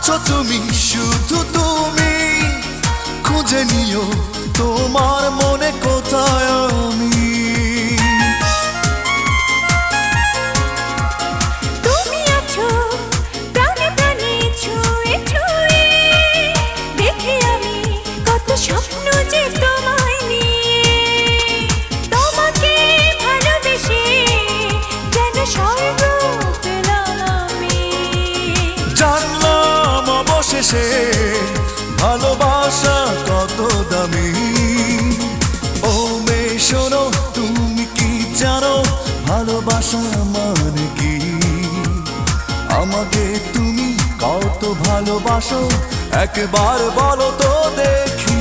আছো তুমি, শুধু তুমি খুঁজে নিও তোমার মনে কোথায় আমি। তুমি আছো প্রাণে প্রাণে ছুঁয়ে ছুঁয়ে, দেখি আমি কত স্বপ্ন যে তোমায় নিয়ে। তোমাকে ভালোবেসে যেন স্বর্গ পেলাম আমি। জানলাম অবশেষে ভালোবাসা কত দামি। ও মেয়ে শোনো, তুমি কি জানো ভালোবাসা মানে কি? আমাকে তুমি কত ভালোবাসো একবার বলো তো দেখি।